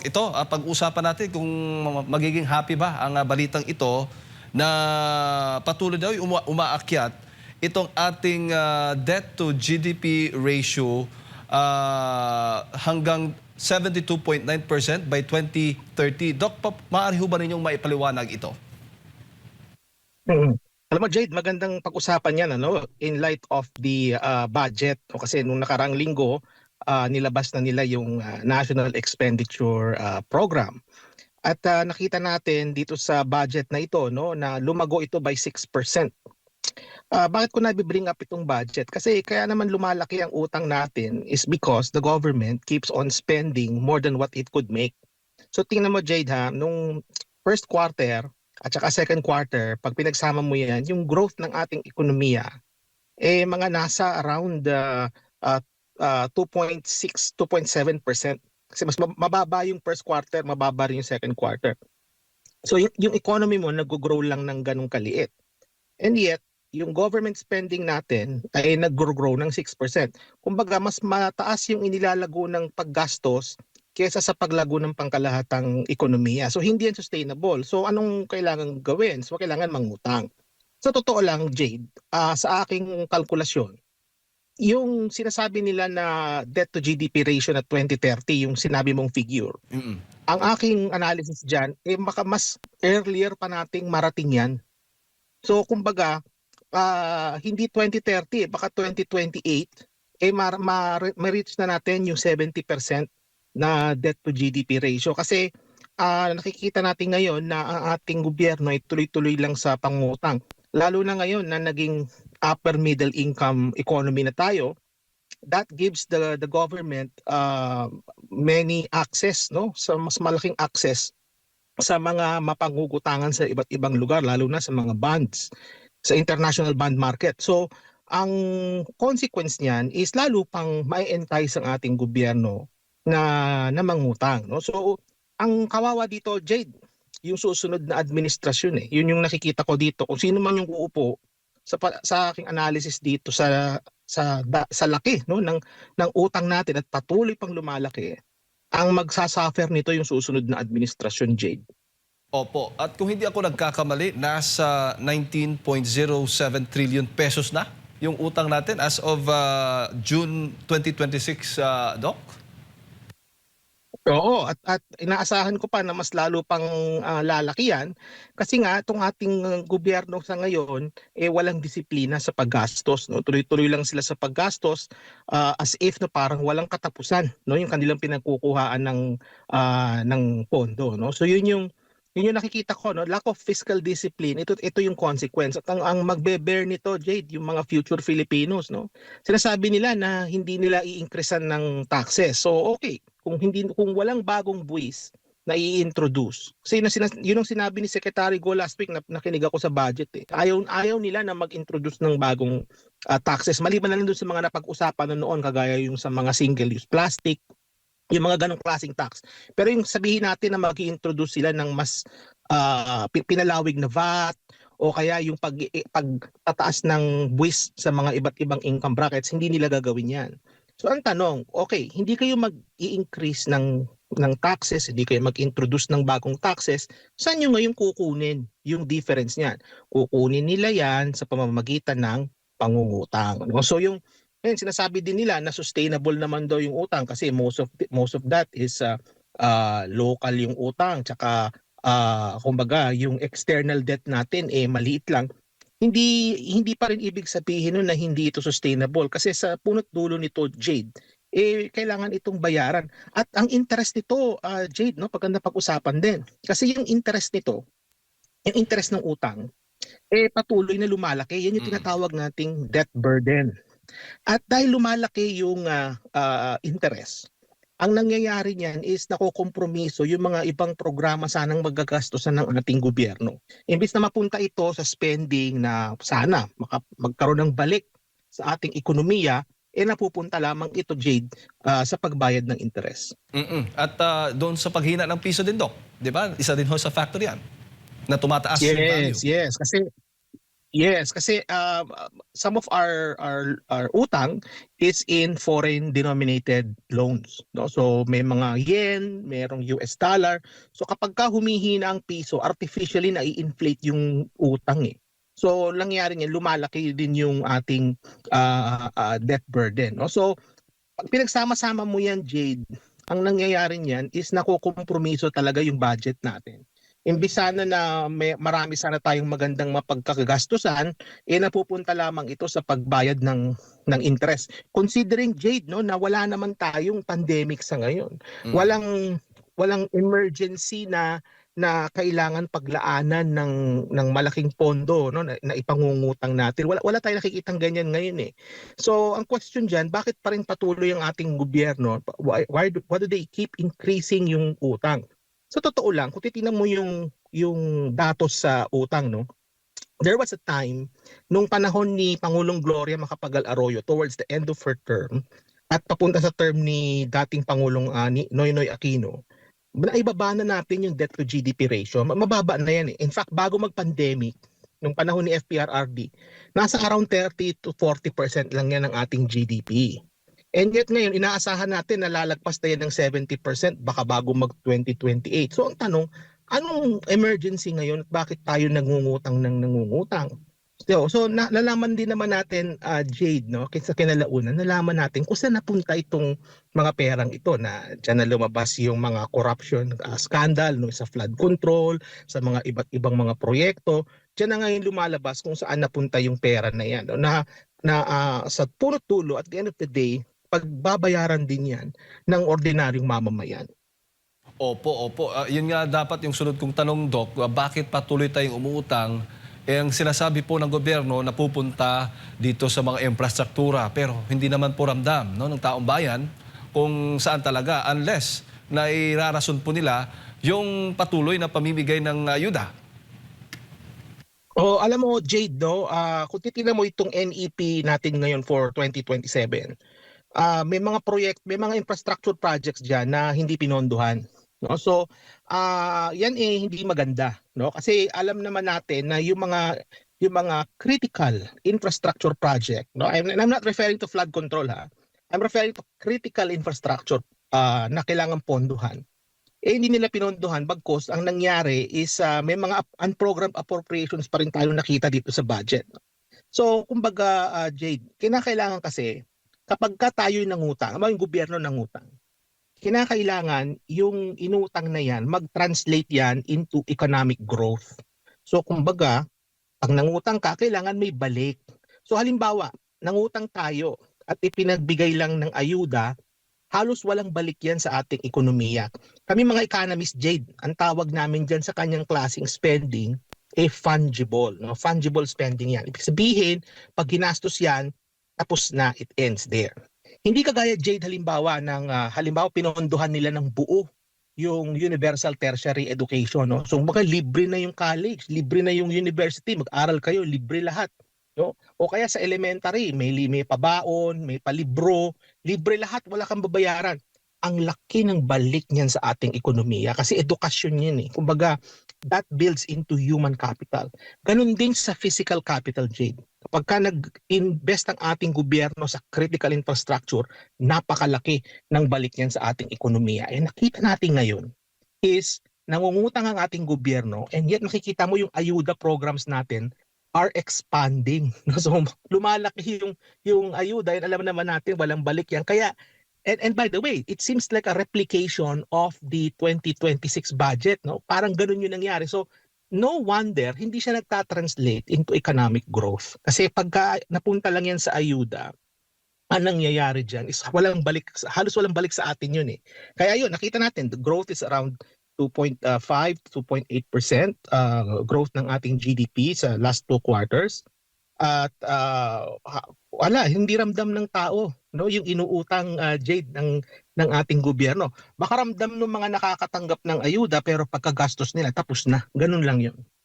Doc, ito, pag-usapan natin kung magiging happy ba ang balitang ito na patuloy daw yung umaakyat itong ating debt to GDP ratio hanggang 72.9% by 2030. Doc, maaari ho ba ninyong maipaliwanag ito? Mm. Alam mo, Jade, magandang pag-usapan yan in light of the budget. Kasi nung nakarang linggo, nilabas na nila yung National Expenditure Program. At nakita natin dito sa budget na ito na lumago ito by 6%. Bakit ko nabibring up itong budget? Kasi kaya naman lumalaki ang utang natin is because the government keeps on spending more than what it could make. So tingnan mo, Jade, nung first quarter at saka second quarter, pag pinagsama mo yan, yung growth ng ating ekonomiya, mga nasa around 2.6, 2.7%. Kasi mas mababa yung first quarter, mababa rin yung second quarter. So yung economy mo nag-grow lang ng ganong kaliit. And yet, yung government spending natin ay nag-grow ng 6%. Kumbaga, mas mataas yung inilalago ng paggastos kaysa sa paglago ng pangkalahatang ekonomiya. So hindi yan sustainable. So anong kailangan gawin? So kailangan mangutang. Sa totoo lang, Jade, sa aking kalkulasyon, yung sinasabi nila na debt to GDP ratio na 2030, yung sinabi mong figure, ang aking analysis dyan, baka mas earlier pa nating marating yan. So kumbaga, hindi 2030, baka 2028, ma-reach na natin yung 70% na debt to GDP ratio. Kasi nakikita natin ngayon na ang ating gobyerno ay tuloy-tuloy lang sa pangutang. Lalo na ngayon na naging upper middle income economy na tayo, that gives the government many access, sa mas malaking access sa mga mapangugutangan sa iba't ibang lugar, lalo na sa mga bonds, sa international bond market. So ang consequence niyan is lalo pang mai-entice ang ating gobyerno na mangutang. So ang kawawa dito, Jade, yung susunod na administrasyon. Yun yung nakikita ko dito. Kung sino man yung uupo sa aking analysis dito sa laki ng utang natin at patuloy pang lumalaki, ang magsasuffer nito yung susunod na administrasyon, Jade. Opo. At kung hindi ako nagkakamali, nasa 19.07 trillion pesos na yung utang natin as of June 2026, Doc? Oo, at inaasahan ko pa na mas lalo pang lalaki yan kasi nga itong ating gobyerno sa ngayon walang disiplina sa paggastos. Tuloy-tuloy lang sila sa paggastos as if parang walang katapusan yung kanilang pinagkukuhaan ng pondo. So yun yung nakikita ko, lack of fiscal discipline. Ito yung consequence. At ang magbe-bear nito, Jade, yung mga future Filipinos. Sinasabi nila na hindi nila i-increasean ng taxes. So okay, kung walang bagong buwis na i-introduce. Kasi yun ang sinabi ni Secretary Go last week na nakinig ako sa budget. Ayaw nila na mag-introduce ng bagong taxes. Maliban na lang doon sa mga napag-usapan noon, kagaya yung sa mga single-use plastic, yung mga ganong klaseng tax. Pero yung sabihin natin na mag-i-introduce sila ng mas pinalawig na VAT o kaya yung pagtataas ng buwis sa mga iba't ibang income brackets, hindi nila gagawin yan. So ang tanong, okay, hindi kayo mag-i-increase ng taxes, hindi kayo mag-introduce ng bagong taxes, saan nyo ngayon kukunin yung difference niyan? Kukunin nila yan sa pamamagitan ng pangungutang. So yung sinasabi din nila na sustainable naman daw yung utang kasi most of that is local yung utang, tsaka kumbaga yung external debt natin maliit lang. Hindi pa rin ibig sabihin nun na hindi ito sustainable kasi sa punot dulo nito, Jade, kailangan itong bayaran. At ang interest nito, Jade, paganda pag-usapan din. Kasi yung interest nito, yung interest ng utang, patuloy na lumalaki. Yan yung tinatawag nating debt burden. At dahil lumalaki yung interest, ang nangyayari niyan is nakokompromiso yung mga ibang programa sanang magagastusan ng ating gobyerno. Imbis na mapunta ito sa spending na sana magkaroon ng balik sa ating ekonomiya, napupunta lamang ito, Jade, sa pagbayad ng interest. At doon sa paghina ng piso din, Doc, di ba? Isa din ho sa factor yan na tumataas yung value. Yes. Yes, kasi some of our utang is in foreign denominated loans, no? So may mga yen, merong US dollar. So kapag ka humihina ang piso, artificially nai-inflate yung utang eh. So nangyari niyan, lumalaki din yung ating debt burden, no? So pag pinagsama-sama mo yan, Jade, ang nangyayari niyan is nakukompromiso talaga yung budget natin. Imbis sana na marami sana tayong magandang mapagkakagastusan, napupunta lamang ito sa pagbayad ng interest. Considering, Jade, no, na wala naman tayong pandemic sa ngayon. Mm. Walang emergency na kailangan paglaanan ng malaking pondo, no, na ipangungutang natin. Wala tayong nakikitang ganyan ngayon eh. So ang question diyan, bakit pa rin patuloy ang ating gobyerno? Why do they keep increasing yung utang? Sa totoo lang, kung titingnan mo yung datos sa utang, no, there was a time nung panahon ni Pangulong Gloria Macapagal Arroyo towards the end of her term at papunta sa term ni dating Pangulong ni Noynoy Aquino, naibaba na natin yung debt to GDP ratio. Mababa na yan eh. In fact, bago mag-pandemic, nung panahon ni FPRRD, nasa around 30 to 40% lang yan ng ating GDP. And yet ngayon, inaasahan natin na lalagpas na yan ng 70% baka bago mag-2028. So ang tanong, anong emergency ngayon at bakit tayo nangungutang ng nangungutang? So nalaman din naman natin, Jade, no, sa kinalaunan, nalaman natin kung saan napunta itong mga perang ito na diyan na lumabas yung mga corruption scandal, no, sa flood control, sa mga iba't ibang mga proyekto. Diyan na ngayon lumalabas kung saan napunta yung pera na yan, no, sa punot dulo at the end of the day, pagbabayaran din yan ng ordinaryong mamamayan. Opo, opo. Yun nga dapat yung sunod kong tanong, Doc. Bakit patuloy tayong umuutang? Ang sinasabi po ng gobyerno na pupunta dito sa mga infrastruktura pero hindi naman po ramdam, no, ng taong bayan kung saan talaga unless na irarason po nila yung patuloy na pamimigay ng ayuda. O alam mo, Jade, no, kung titingnan mo itong NEP natin ngayon for 2027, may mga infrastructure projects diyan na hindi pinondohan, no? So, yan hindi maganda, no? Kasi alam naman natin na yung mga critical infrastructure project, no? I'm not referring to flood control ha. I'm referring to critical infrastructure na kailangan pondohan. Hindi nila pinondohan bagkus ang nangyari is may mga unprogrammed appropriations pa rin tayong nakita dito sa budget. So, kumbaga, Jade, kinakailangan kasi kapag ka tayo'y nangutang, yung gobyerno nangutang, kinakailangan yung inutang na yan, mag-translate yan into economic growth. So, kumbaga, pag nangutang ka, kailangan may balik. So, halimbawa, nangutang tayo at ipinagbigay lang ng ayuda, halos walang balik yan sa ating ekonomiya. Kami mga economist, Jade, ang tawag namin dyan sa kanyang klaseng spending, fungible. No? Fungible spending yan. Ibig sabihin, pag ginastos yan, tapos na, it ends there. Hindi kagaya, Jade, halimbawa pinondohan nila ng buo yung universal tertiary education. No? So baka libre na yung college, libre na yung university, mag-aral kayo, libre lahat. No? O kaya sa elementary, may pabaon, may palibro, libre lahat, wala kang babayaran. Ang laki ng balik niyan sa ating ekonomiya kasi edukasyon yan eh. Kumbaga, that builds into human capital. Ganun din sa physical capital, Jade. Kapag ka nag-invest ang ating gobyerno sa critical infrastructure, napakalaki ng balik niyan sa ating ekonomiya. Nakita natin ngayon is nangungutang ang ating gobyerno and yet makikita mo yung ayuda programs natin are expanding. So lumalaki yung ayuda, and alam naman natin walang balik yan. Kaya and by the way, it seems like a replication of the 2026 budget, no? Parang ganun yung nangyari. So no wonder hindi siya nagta-translate into economic growth. Kasi pagka napunta lang yan sa ayuda, ang nangyayari dyan is halos walang balik sa atin yun eh. Kaya yun, nakita natin, the growth is around 2.5 to 2.8% growth ng ating GDP sa last 2 quarters. At wala, hindi ramdam ng tao, no, yung inuutang, Jade, ng ating gobyerno. Baka ramdam ng mga nakakatanggap ng ayuda pero pagkagastos nila tapos na. Ganun lang yun.